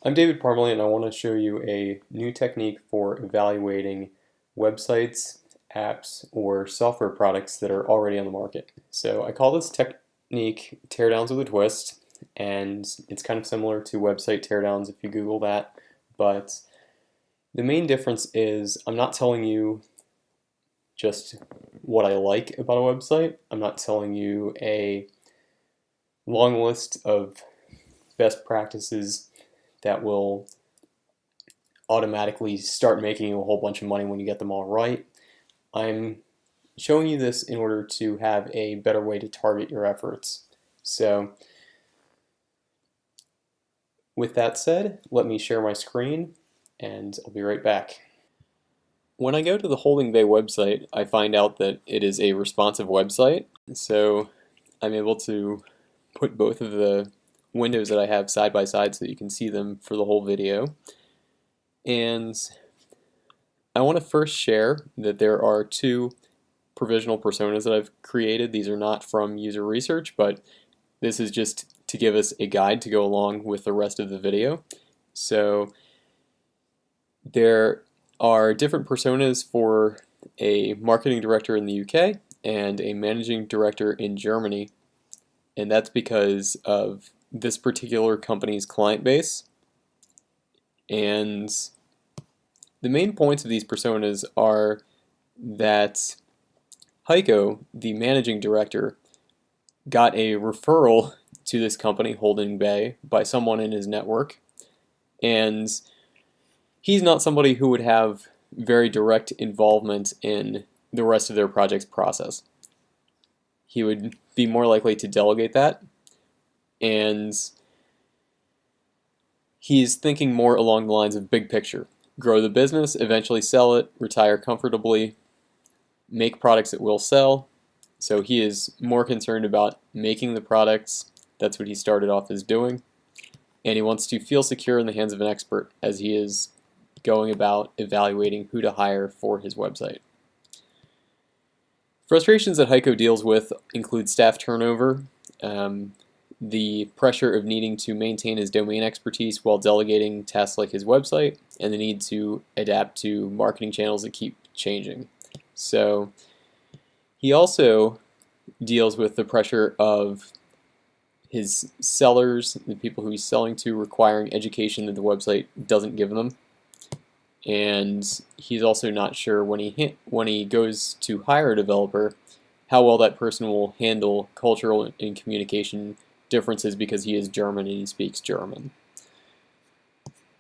I'm David Parmalee, and I want to show you a new technique for evaluating websites, apps, or software products that are already on the market. So I call this technique teardowns with a twist, and it's kind of similar to website teardowns if you Google that, but the main difference is I'm not telling you just what I like about a website. I'm not telling you a long list of best practices that will automatically start making you a whole bunch of money when you get them all right. I'm showing you this in order to have a better way to target your efforts. So with that said, let me share my screen and I'll be right back. When I go to the Holdingbay website, I find out that it is a responsive website, so I'm able to put both of the windows that I have side by side so that you can see them for the whole video. And I want to first share that there are two provisional personas that I've created. These are not from user research, but this is just to give us a guide to go along with the rest of the video. So there are different personas for a marketing director in the UK and a managing director in Germany, and that's because of this particular company's client base. And the main points of these personas are that Heiko, the managing director, got a referral to this company, Holdingbay, by someone in his network, and he's not somebody who would have very direct involvement in the rest of their project's process. He would be more likely to delegate that, and he's thinking more along the lines of big picture. Grow the business, eventually sell it, retire comfortably, make products that will sell. So he is more concerned about making the products. That's what he started off as doing. And he wants to feel secure in the hands of an expert as he is going about evaluating who to hire for his website. Frustrations that Heiko deals with include staff turnover, the pressure of needing to maintain his domain expertise while delegating tasks like his website, and the need to adapt to marketing channels that keep changing. So he also deals with the pressure of his sellers, the people who he's selling to, requiring education that the website doesn't give them. And he's also not sure when he goes to hire a developer how well that person will handle cultural and communication differences because he is German and he speaks German.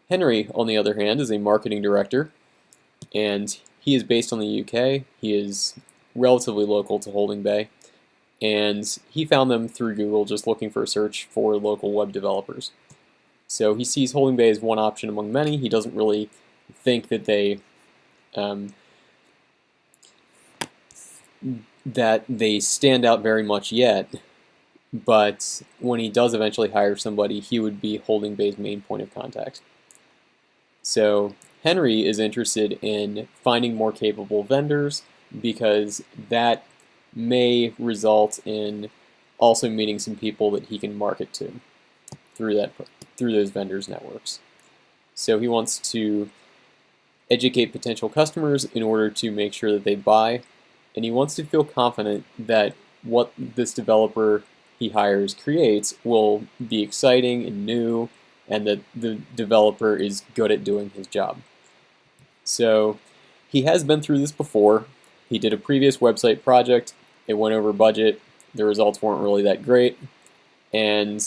Henry, on the other hand, is a marketing director, and he is based on the UK. He is relatively local to Holdingbay, and he found them through Google just looking for a search for local web developers. So he sees Holdingbay as one option among many. He doesn't really think that they stand out very much yet, but when he does eventually hire somebody, he would be Holdingbay's main point of contact. So Henry is interested in finding more capable vendors because that may result in also meeting some people that he can market to through those vendors' networks. So he wants to educate potential customers in order to make sure that they buy, and he wants to feel confident that what this developer he hires creates will be exciting and new, and that the developer is good at doing his job. So he has been through this before. He did a previous website project. It went over budget. The results weren't really that great, and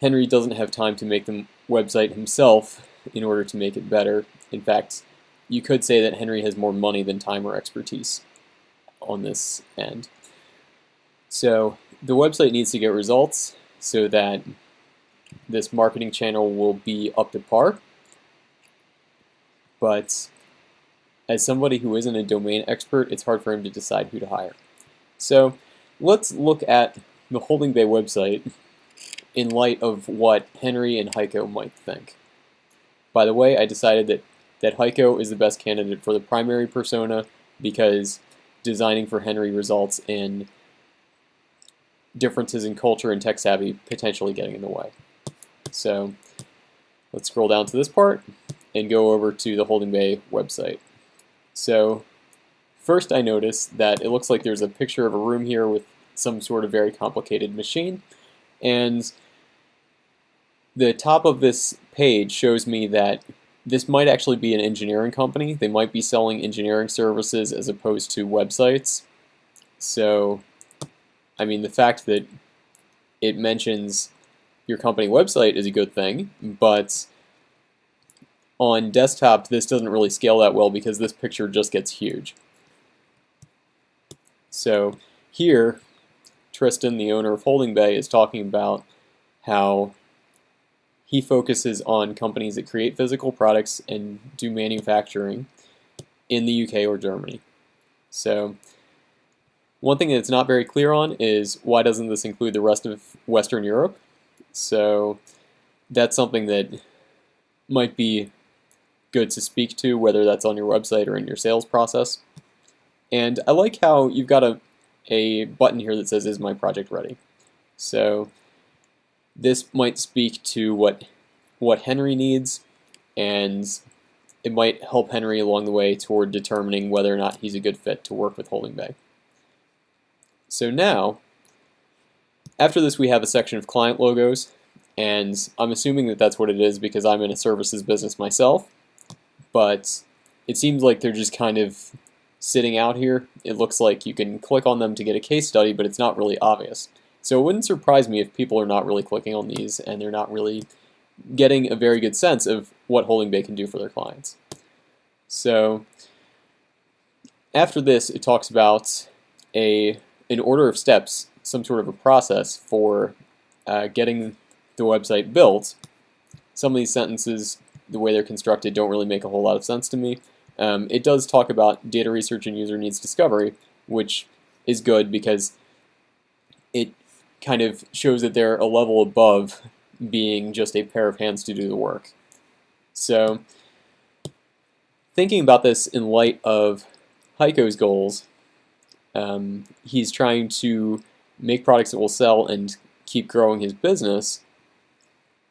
Henry doesn't have time to make the website himself in order to make it better. In fact, you could say that Henry has more money than time or expertise on this end. So the website needs to get results so that this marketing channel will be up to par. But as somebody who isn't a domain expert, it's hard for him to decide who to hire. So let's look at the Holdingbay website in light of what Henry and Heiko might think. By the way, I decided that Heiko is the best candidate for the primary persona because designing for Henry results in differences in culture and tech savvy potentially getting in the way. So let's scroll down to this part and go over to the Holdingbay website. So first I notice that it looks like there's a picture of a room here with some sort of very complicated machine, and the top of this page shows me that this might actually be an engineering company. They might be selling engineering services as opposed to websites. So, I mean, the fact that it mentions your company website is a good thing, but on desktop this doesn't really scale that well because this picture just gets huge. So here, Tristan, the owner of Holdingbay, is talking about how he focuses on companies that create physical products and do manufacturing in the UK or Germany. So one thing that's not very clear on is why doesn't this include the rest of Western Europe? So that's something that might be good to speak to, whether that's on your website or in your sales process. And I like how you've got a button here that says, "Is my project ready?" So this might speak to what Henry needs, and it might help Henry along the way toward determining whether or not he's a good fit to work with Holdingbay. So now, after this we have a section of client logos, and I'm assuming that that's what it is because I'm in a services business myself, but it seems like they're just kind of sitting out here. It looks like you can click on them to get a case study, but it's not really obvious. So it wouldn't surprise me if people are not really clicking on these and they're not really getting a very good sense of what Holdingbay can do for their clients. So after this, it talks about an order of steps, some sort of a process for getting the website built. Some of these sentences, the way they're constructed, don't really make a whole lot of sense to me. It does talk about data research and user needs discovery, which is good because it kind of shows that they're a level above being just a pair of hands to do the work. So thinking about this in light of Heiko's goals, he's trying to make products that will sell and keep growing his business.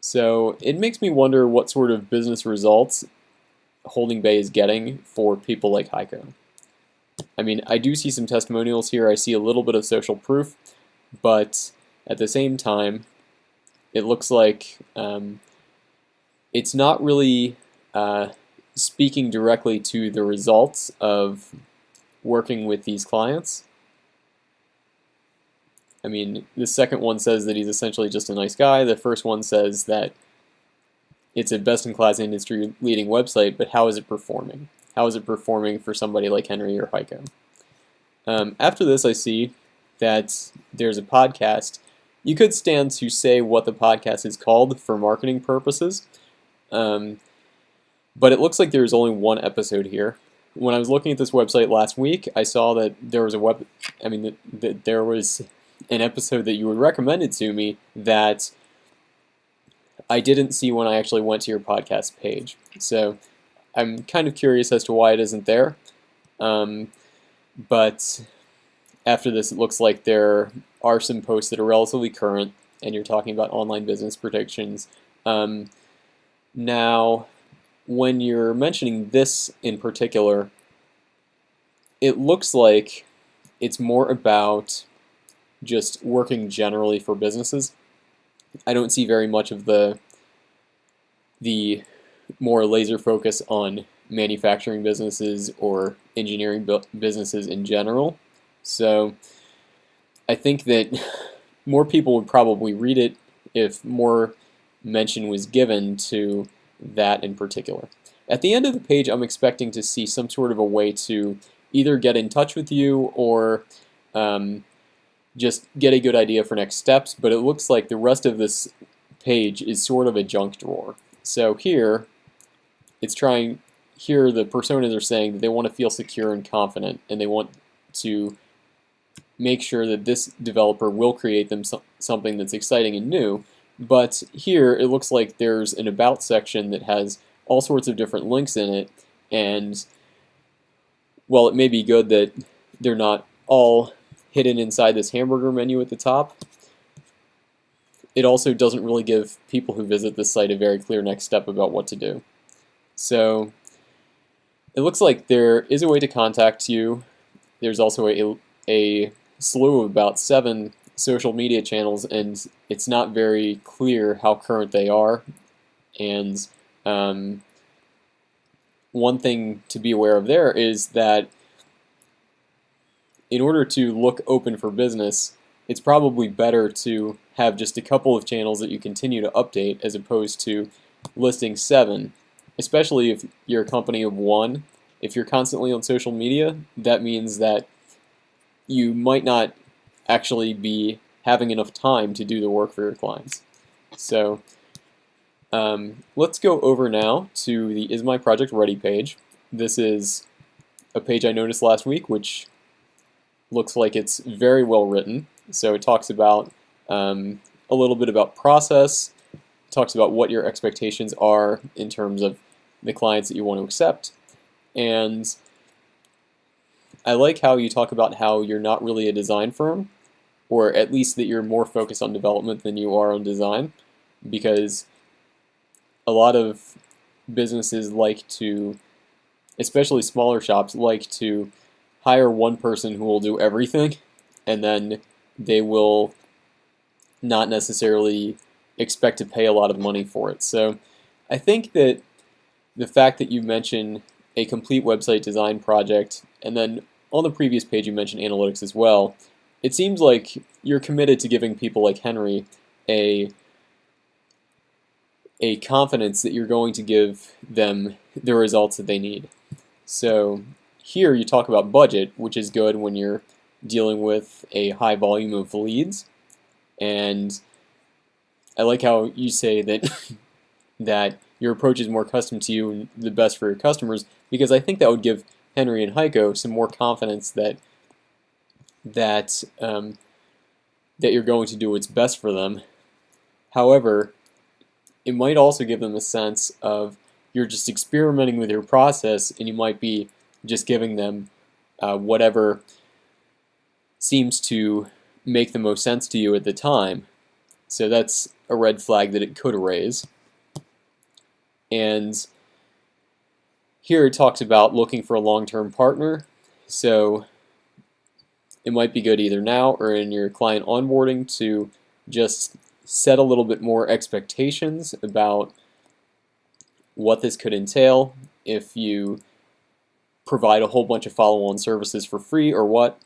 So it makes me wonder what sort of business results Holdingbay is getting for people like Heiko. I mean, I do see some testimonials here. I see a little bit of social proof, but at the same time, it looks like it's not really speaking directly to the results of working with these clients. I mean, the second one says that he's essentially just a nice guy. The first one says that it's a best-in-class industry-leading website, but how is it performing? How is it performing for somebody like Henry or Heiko? After this, I see that there's a podcast. You could stand to say what the podcast is called for marketing purposes, but it looks like there's only one episode here. When I was looking at this website last week, I saw that there was that there was an episode that you had recommended to me that I didn't see when I actually went to your podcast page. So I'm kind of curious as to why it isn't there. But after this, it looks like there are some posts that are relatively current, and you're talking about online business predictions. Now, when you're mentioning this in particular, it looks like it's more about just working generally for businesses. I don't see very much of the more laser focus on manufacturing businesses or engineering businesses in general. So I think that more people would probably read it if more mention was given to that in particular. At the end of the page, I'm expecting to see some sort of a way to either get in touch with you or just get a good idea for next steps, but it looks like the rest of this page is sort of a junk drawer. So here, the personas are saying that they want to feel secure and confident, and they want to make sure that this developer will create them something that's exciting and new. But here, it looks like there's an About section that has all sorts of different links in it, and while it may be good that they're not all hidden inside this hamburger menu at the top, it also doesn't really give people who visit this site a very clear next step about what to do. So it looks like there is a way to contact you. There's also a slew of about 7 social media channels, and it's not very clear how current they are. And one thing to be aware of there is that in order to look open for business, it's probably better to have just a couple of channels that you continue to update as opposed to listing 7, especially if you're a company of 1. If you're constantly on social media, that means that you might not actually be having enough time to do the work for your clients. So let's go over now to the Is My Project Ready page. This is a page I noticed last week, which looks like it's very well written. So it talks about a little bit about process, talks about what your expectations are in terms of the clients that you want to accept, and I like how you talk about how you're not really a design firm, or at least that you're more focused on development than you are on design, because a lot of businesses like to, especially smaller shops, like to hire one person who will do everything, and then they will not necessarily expect to pay a lot of money for it. So I think that the fact that you mention a complete website design project, and then on the previous page you mentioned analytics as well, it seems like you're committed to giving people like Henry a confidence that you're going to give them the results that they need. So here you talk about budget, which is good when you're dealing with a high volume of leads, and I like how you say that that your approach is more custom to you and the best for your customers, because I think that would give Henry and Heiko some more confidence that you're going to do what's best for them. However, it might also give them a sense of you're just experimenting with your process, and you might be just giving them whatever seems to make the most sense to you at the time. So that's a red flag that it could raise. And here it talks about looking for a long-term partner. So it might be good either now or in your client onboarding to just set a little bit more expectations about what this could entail, if you provide a whole bunch of follow-on services for free or what.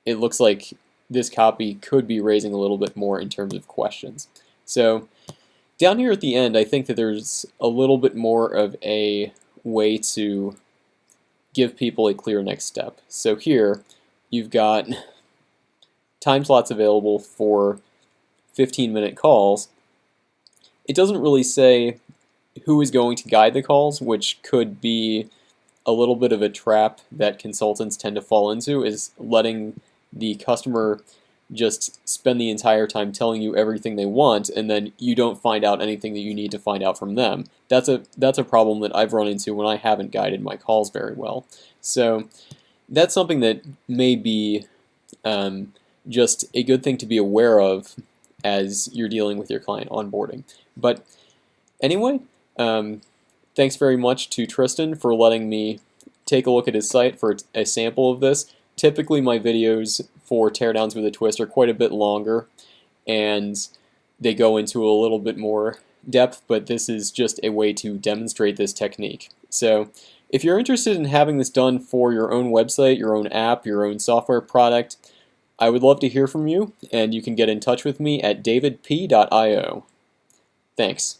It looks like this copy could be raising a little bit more in terms of questions. So down here at the end, I think that there's a little bit more of a way to give people a clear next step. So here you've got time slots available for 15-minute calls. It doesn't really say who is going to guide the calls, which could be a little bit of a trap that consultants tend to fall into, is letting the customer just spend the entire time telling you everything they want, and then you don't find out anything that you need to find out from them. That's a problem that I've run into when I haven't guided my calls very well. So that's something that may be just a good thing to be aware of as you're dealing with your client onboarding. But anyway, thanks very much to Tristan for letting me take a look at his site for a sample of this. Typically my videos for Teardowns with a Twist are quite a bit longer, and they go into a little bit more depth, but this is just a way to demonstrate this technique. So if you're interested in having this done for your own website, your own app, your own software product, I would love to hear from you, and you can get in touch with me at davidp.io. Thanks.